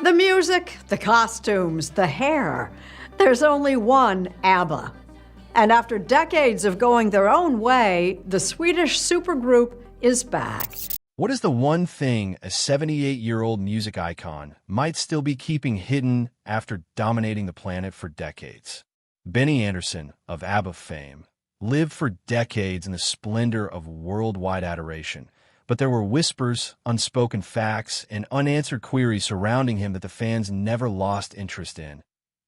The music, the costumes, the hair. There's only one ABBA. And after decades of going their own way, the Swedish supergroup is back. What is the one thing a 78-year-old music icon might still be keeping hidden after dominating the planet for decades? Benny Andersson, of ABBA fame, lived for decades in the splendor of worldwide adoration, but there were whispers, unspoken facts, and unanswered queries surrounding him that the fans never lost interest in,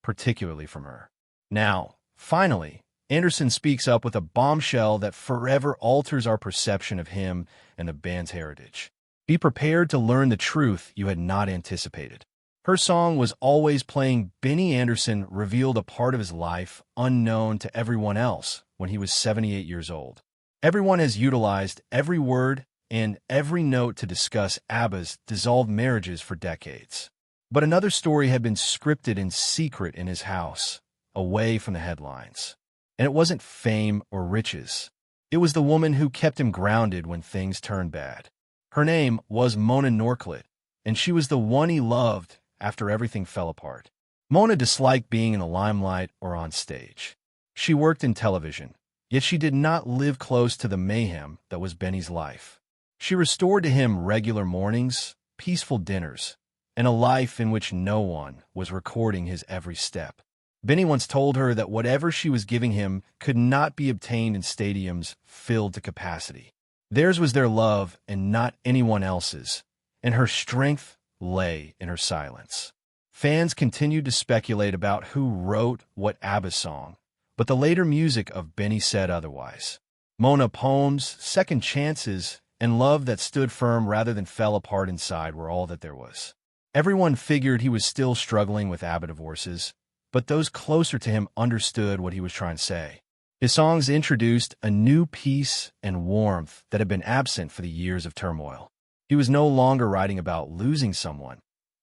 particularly from her. Now, finally, Andersson speaks up with a bombshell that forever alters our perception of him and the band's heritage. Be prepared to learn the truth you had not anticipated. Her song Was Always Playing. Benny Andersson revealed a part of his life unknown to everyone else when he was 78 years old. Everyone has utilized every word and every note to discuss ABBA's dissolved marriages for decades. But another story had been scripted in secret in his house, away from the headlines. And it wasn't fame or riches. It was the woman who kept him grounded when things turned bad. Her name was Mona Norklet, and she was the one he loved after everything fell apart. Mona disliked being in the limelight or on stage. She worked in television, yet she did not live close to the mayhem that was Benny's life. She restored to him regular mornings, peaceful dinners, and a life in which no one was recording his every step. Benny once told her that whatever she was giving him could not be obtained in stadiums filled to capacity. Theirs was their love and not anyone else's, and her strength lay in her silence. Fans continued to speculate about who wrote what ABBA song, but the later music of Benny said otherwise. Mona poems, second chances, and love that stood firm rather than fell apart inside were all that there was. Everyone figured he was still struggling with ABBA divorces, but those closer to him understood what he was trying to say. His songs introduced a new peace and warmth that had been absent for the years of turmoil. He was no longer writing about losing someone.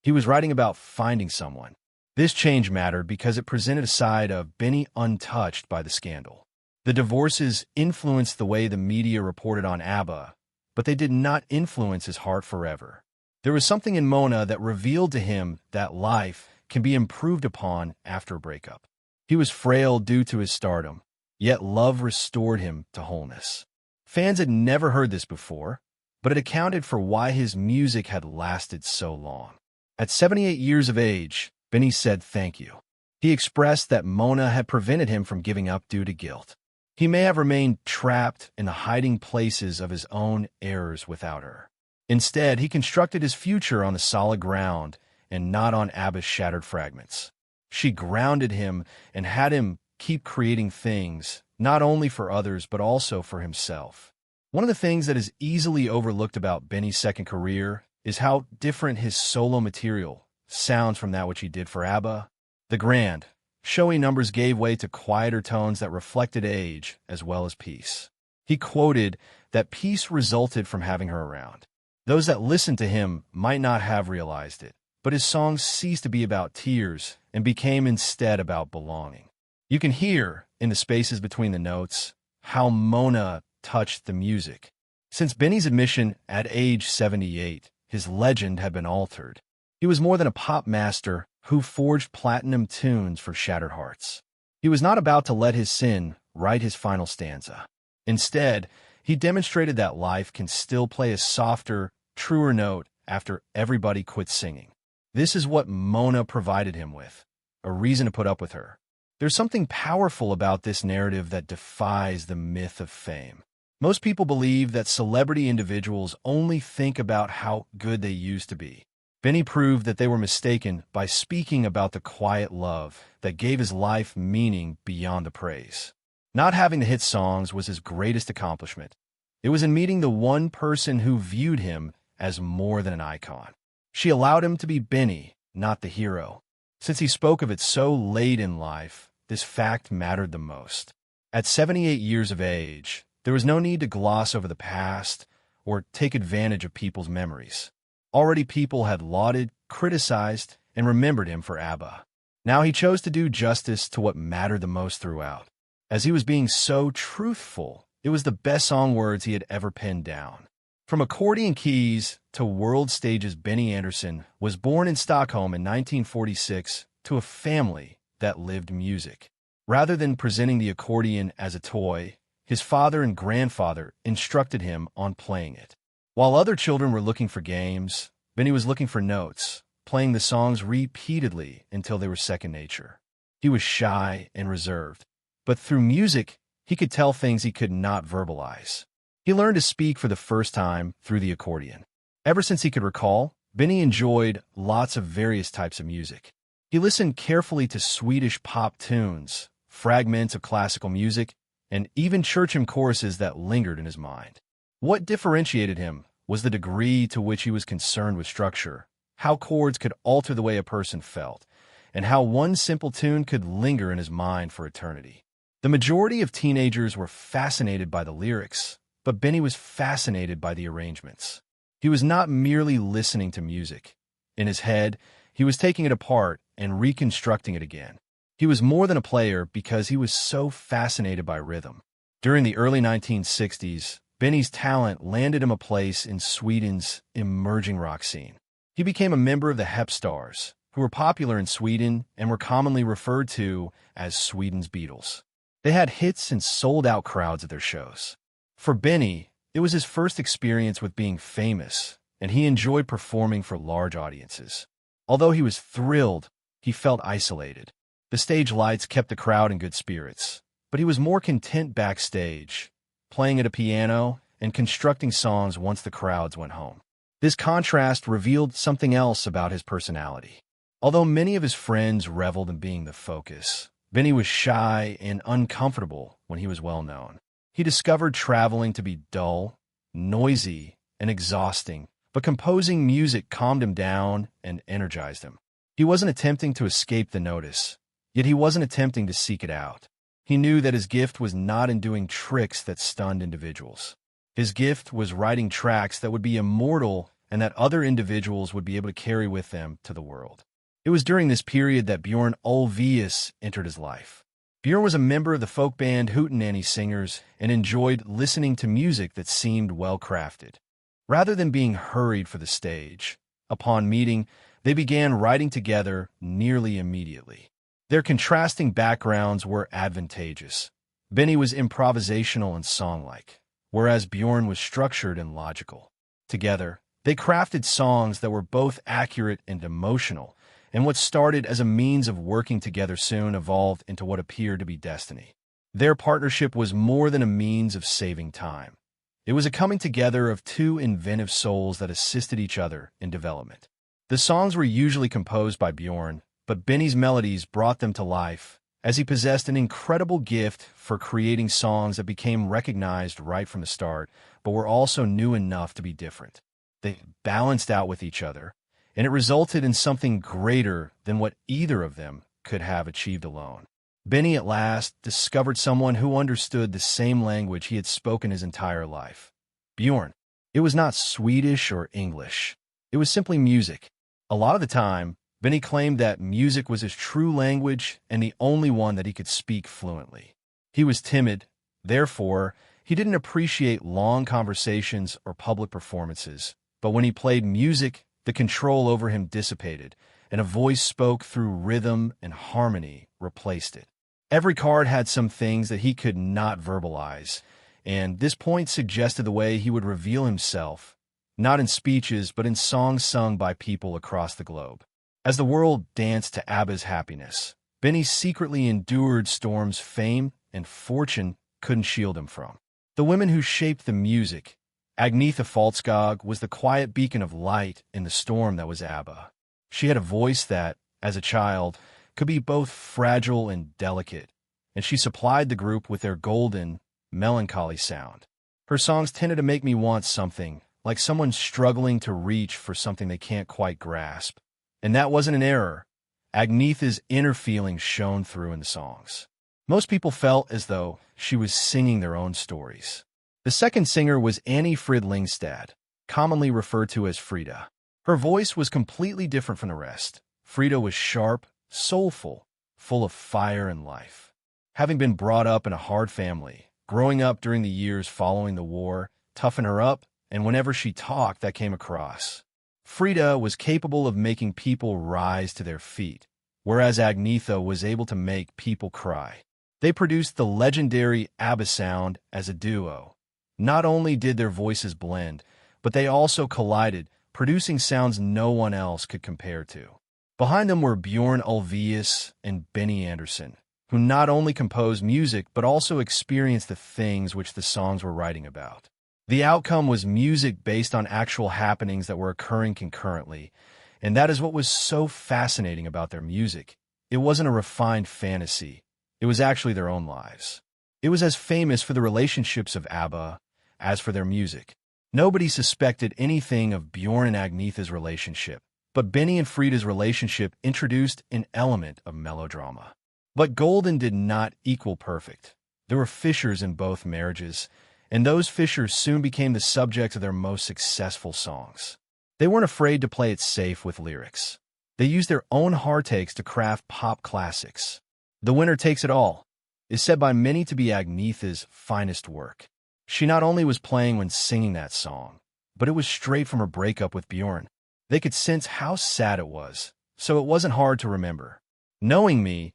He was writing about finding someone. This change mattered because it presented a side of Benny untouched by the scandal. The divorces influenced the way the media reported on ABBA, but they did not influence his heart forever. There was something in Mona that revealed to him that life can be improved upon after a breakup. He was frail due to his stardom, yet love restored him to wholeness. Fans had never heard this before, but it accounted for why his music had lasted so long. At 78 years of age, Benny said thank you. He expressed that Mona had prevented him from giving up due to guilt. He may have remained trapped in the hiding places of his own errors without her. Instead, he constructed his future on the solid ground and not on ABBA's shattered fragments. She grounded him and had him keep creating things, not only for others but also for himself. One of the things that is easily overlooked about Benny's second career is how different his solo material sounds from that which he did for ABBA. The grand, showy numbers gave way to quieter tones that reflected age as well as peace. He quoted that peace resulted from having her around. Those that listened to him might not have realized it, but his songs ceased to be about tears and became instead about belonging. You can hear, in the spaces between the notes, how Mona touched the music. Since Benny's admission at age 78, his legend had been altered. He was more than a pop master who forged platinum tunes for shattered hearts. He was not about to let his sin write his final stanza. Instead, he demonstrated that life can still play a softer, truer note after everybody quits singing. This is what Mona provided him with, a reason to put up with her. There's something powerful about this narrative that defies the myth of fame. Most people believe that celebrity individuals only think about how good they used to be. Benny proved that they were mistaken by speaking about the quiet love that gave his life meaning beyond the praise. Not having the hit songs was his greatest accomplishment. It was in meeting the one person who viewed him as more than an icon. She allowed him to be Benny, not the hero. Since he spoke of it so late in life, this fact mattered the most. At 78 years of age, there was no need to gloss over the past or take advantage of people's memories. Already people had lauded, criticized, and remembered him for ABBA. Now he chose to do justice to what mattered the most throughout. As he was being so truthful, it was the best song words he had ever penned down. From accordion keys to world stages, Benny Andersson was born in Stockholm in 1946 to a family that lived music. Rather than presenting the accordion as a toy, his father and grandfather instructed him on playing it. While other children were looking for games, Benny was looking for notes, playing the songs repeatedly until they were second nature. He was shy and reserved, but through music, he could tell things he could not verbalize. He learned to speak for the first time through the accordion. Ever since he could recall, Benny enjoyed lots of various types of music. He listened carefully to Swedish pop tunes, fragments of classical music, and even church hymn choruses that lingered in his mind. What differentiated him was the degree to which he was concerned with structure, how chords could alter the way a person felt, and how one simple tune could linger in his mind for eternity. The majority of teenagers were fascinated by the lyrics, but Benny was fascinated by the arrangements. He was not merely listening to music. In his head, he was taking it apart and reconstructing it again. He was more than a player because he was so fascinated by rhythm. During the early 1960s, Benny's talent landed him a place in Sweden's emerging rock scene. He became a member of the Hep Stars, who were popular in Sweden and were commonly referred to as Sweden's Beatles. They had hits and sold out crowds at their shows. For Benny, it was his first experience with being famous, and he enjoyed performing for large audiences. Although he was thrilled, he felt isolated. The stage lights kept the crowd in good spirits, but he was more content backstage, playing at a piano and constructing songs once the crowds went home. This contrast revealed something else about his personality. Although many of his friends reveled in being the focus, Benny was shy and uncomfortable when he was well known. He discovered traveling to be dull, noisy, and exhausting, but composing music calmed him down and energized him. He wasn't attempting to escape the notice, yet he wasn't attempting to seek it out. He knew that his gift was not in doing tricks that stunned individuals. His gift was writing tracks that would be immortal and that other individuals would be able to carry with them to the world. It was during this period that Björn Ulvaeus entered his life. Björn was a member of the folk band Hootenanny Singers and enjoyed listening to music that seemed well-crafted. Rather than being hurried for the stage, upon meeting, they began writing together nearly immediately. Their contrasting backgrounds were advantageous. Benny was improvisational and song-like, whereas Björn was structured and logical. Together, they crafted songs that were both accurate and emotional, and what started as a means of working together soon evolved into what appeared to be destiny. Their partnership was more than a means of saving time. It was a coming together of two inventive souls that assisted each other in development. The songs were usually composed by Björn, but Benny's melodies brought them to life, as he possessed an incredible gift for creating songs that became recognized right from the start, but were also new enough to be different. They balanced out with each other, and it resulted in something greater than what either of them could have achieved alone. Benny at last discovered someone who understood the same language he had spoken his entire life. Björn. It was not Swedish or English. It was simply music. A lot of the time, Benny claimed that music was his true language and the only one that he could speak fluently. He was timid, therefore, he didn't appreciate long conversations or public performances, but when he played music, the control over him dissipated, and a voice spoke through rhythm and harmony replaced it. Every card had some things that he could not verbalize, and this point suggested the way he would reveal himself, not in speeches but in songs sung by people across the globe. As the world danced to ABBA's Happiness, Benny secretly endured storms fame and fortune couldn't shield him from. The women who shaped the music, Agnetha Faltskog, was the quiet beacon of light in the storm that was ABBA. She had a voice that, as a child, could be both fragile and delicate, and she supplied the group with their golden, melancholy sound. Her songs tended to make me want something, like someone struggling to reach for something they can't quite grasp. And that wasn't an error. Agnetha's inner feelings shone through in the songs. Most people felt as though she was singing their own stories. The second singer was Annie Frid Lyngstad, commonly referred to as Frida. Her voice was completely different from the rest. Frida was sharp, soulful, full of fire and life. Having been brought up in a hard family, growing up during the years following the war toughened her up and whenever she talked, that came across. Frida was capable of making people rise to their feet, whereas Agnetha was able to make people cry. They produced the legendary ABBA sound as a duo. Not only did their voices blend, but they also collided, producing sounds no one else could compare to. Behind them were Bjorn Ulvaeus and Benny Andersson, who not only composed music but also experienced the things which the songs were writing about. The outcome was music based on actual happenings that were occurring concurrently, and that is what was so fascinating about their music. It wasn't a refined fantasy. It was actually their own lives. It was as famous for the relationships of ABBA as for their music. Nobody suspected anything of Bjorn and Agnetha's relationship, but Benny and Frida's relationship introduced an element of melodrama. But golden did not equal perfect. There were fissures in both marriages, and those fissures soon became the subject of their most successful songs. They weren't afraid to play it safe with lyrics. They used their own heartaches to craft pop classics. The Winner Takes It All is said by many to be Agnetha's finest work. She not only was playing when singing that song, but it was straight from her breakup with Bjorn. They could sense how sad it was, so it wasn't hard to remember. Knowing Me